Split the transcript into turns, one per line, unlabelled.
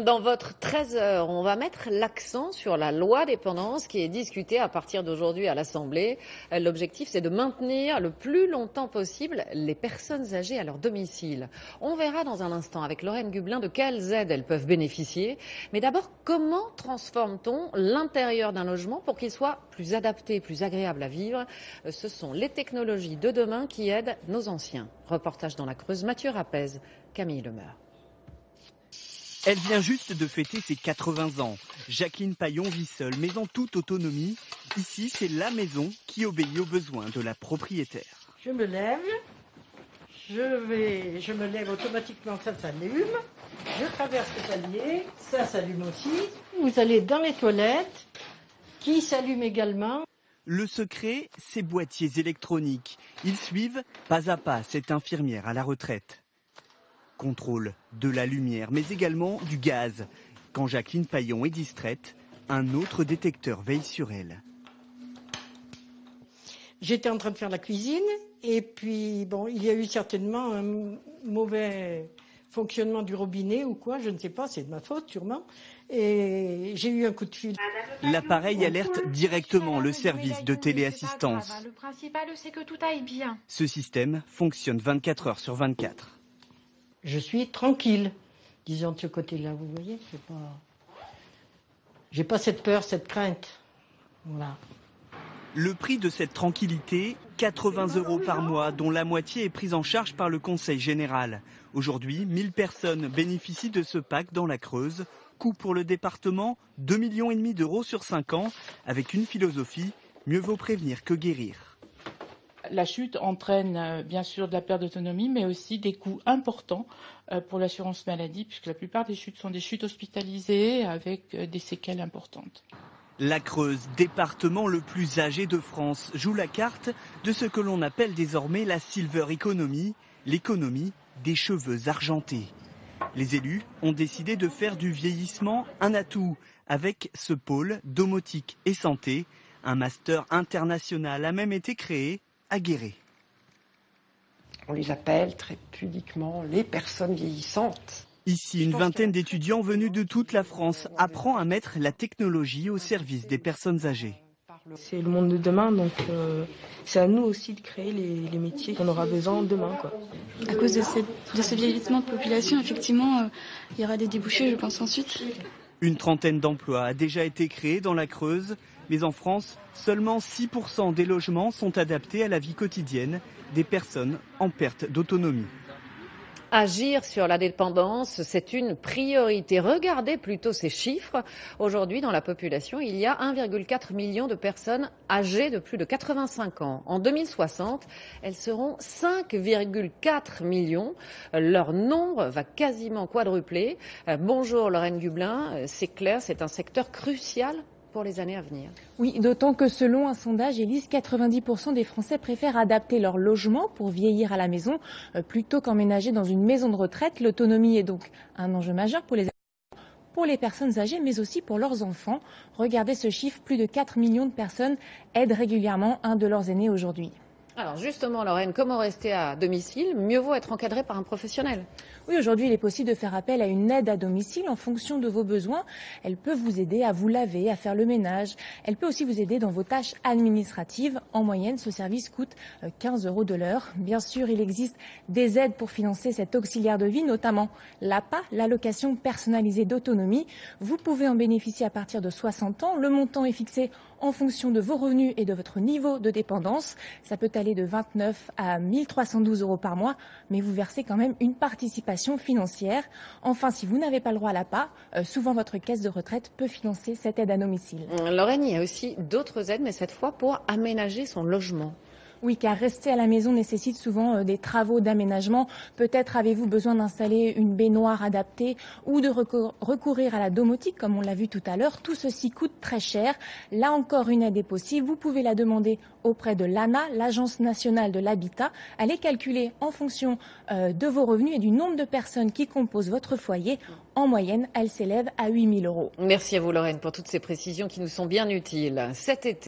Dans votre 13 heures, on va mettre l'accent sur la loi dépendance qui est discutée à partir d'aujourd'hui à l'Assemblée. L'objectif, c'est de maintenir le plus longtemps possible les personnes âgées à leur domicile. On verra dans un instant avec Lorraine Gublin de quelles aides elles peuvent bénéficier. Mais d'abord, comment transforme-t-on l'intérieur d'un logement pour qu'il soit plus adapté, plus agréable à vivre? Ce sont les technologies de demain qui aident nos anciens. Reportage dans la Creuse, Mathieu Rapez, Camille Lemeur.
Elle vient juste de fêter ses 80 ans. Jacqueline Paillon vit seule, mais en toute autonomie. Ici, c'est la maison qui obéit aux besoins de la propriétaire.
Je me lève, je me lève automatiquement, ça s'allume. Je traverse le palier, ça s'allume aussi. Vous allez dans les toilettes, qui s'allument également.
Le secret, ces boîtiers électroniques. Ils suivent pas à pas cette infirmière à la retraite. Contrôle de la lumière, mais également du gaz. Quand Jacqueline Paillon est distraite, un autre détecteur veille sur elle.
J'étais en train de faire la cuisine et puis bon, il y a eu certainement un mauvais fonctionnement du robinet ou quoi, je ne sais pas, c'est de ma faute sûrement. Et j'ai eu un coup de fil.
L'appareil alerte directement le service de téléassistance.
Le principal, c'est que tout aille bien.
Ce système fonctionne 24 heures sur 24.
Je suis tranquille, disons de ce côté-là, vous voyez, j'ai pas cette peur, cette crainte. Voilà.
Le prix de cette tranquillité, 80 € par mois, dont la moitié est prise en charge par le Conseil général. Aujourd'hui, 1000 personnes bénéficient de ce pack dans la Creuse. Coût pour le département, 2,5 millions d'euros sur 5 ans, avec une philosophie, mieux vaut prévenir que guérir.
La chute entraîne bien sûr de la perte d'autonomie, mais aussi des coûts importants pour l'assurance maladie, puisque la plupart des chutes sont des chutes hospitalisées avec des séquelles importantes.
La Creuse, département le plus âgé de France, joue la carte de ce que l'on appelle désormais la silver economy, l'économie des cheveux argentés. Les élus ont décidé de faire du vieillissement un atout avec ce pôle domotique et santé. Un master international a même été créé à Guéret.
On les appelle très pudiquement les personnes vieillissantes.
Ici, une vingtaine d'étudiants venus de toute la France apprend à mettre la technologie au service des personnes âgées.
C'est le monde de demain, donc c'est à nous aussi de créer les métiers qu'on aura besoin demain, quoi.
À cause de ce vieillissement de population, effectivement, il y aura des débouchés, je pense, ensuite.
Une trentaine d'emplois a déjà été créée dans la Creuse, mais en France, seulement 6% des logements sont adaptés à la vie quotidienne des personnes en perte d'autonomie.
Agir sur la dépendance, c'est une priorité. Regardez plutôt ces chiffres. Aujourd'hui, dans la population, il y a 1,4 million de personnes âgées de plus de 85 ans. En 2060, elles seront 5,4 millions. Leur nombre va quasiment quadrupler. Bonjour Lorraine Gublin, c'est clair, c'est un secteur crucial pour les années à venir.
Oui, d'autant que selon un sondage Élise, 90% des Français préfèrent adapter leur logement pour vieillir à la maison plutôt qu'emménager dans une maison de retraite. L'autonomie est donc un enjeu majeur pour les personnes âgées, mais aussi pour leurs enfants. Regardez ce chiffre, plus de 4 millions de personnes aident régulièrement un de leurs aînés aujourd'hui.
Alors justement, Lorraine, comment rester à domicile? Mieux vaut être encadré par un professionnel.
Oui, aujourd'hui, il est possible de faire appel à une aide à domicile en fonction de vos besoins. Elle peut vous aider à vous laver, à faire le ménage. Elle peut aussi vous aider dans vos tâches administratives. En moyenne, ce service coûte 15 € de l'heure. Bien sûr, il existe des aides pour financer cet auxiliaire de vie, notamment l'APA, l'allocation personnalisée d'autonomie. Vous pouvez en bénéficier à partir de 60 ans. Le montant est fixé en fonction de vos revenus et de votre niveau de dépendance. Ça peut aller de 29 à 1312 € par mois, mais vous versez quand même une participation financière. Enfin, si vous n'avez pas le droit à l'APA, souvent votre caisse de retraite peut financer cette aide à domicile.
Lorraine, il y a aussi d'autres aides, mais cette fois pour aménager son logement.
Oui, car rester à la maison nécessite souvent des travaux d'aménagement. Peut-être avez-vous besoin d'installer une baignoire adaptée ou de recourir à la domotique, comme on l'a vu tout à l'heure. Tout ceci coûte très cher. Là encore, une aide est possible. Vous pouvez la demander auprès de l'ANA, l'Agence nationale de l'habitat. Elle est calculée en fonction de vos revenus et du nombre de personnes qui composent votre foyer. En moyenne, elle s'élève à 8 000 €.
Merci à vous, Lorraine, pour toutes ces précisions qui nous sont bien utiles. Cet été,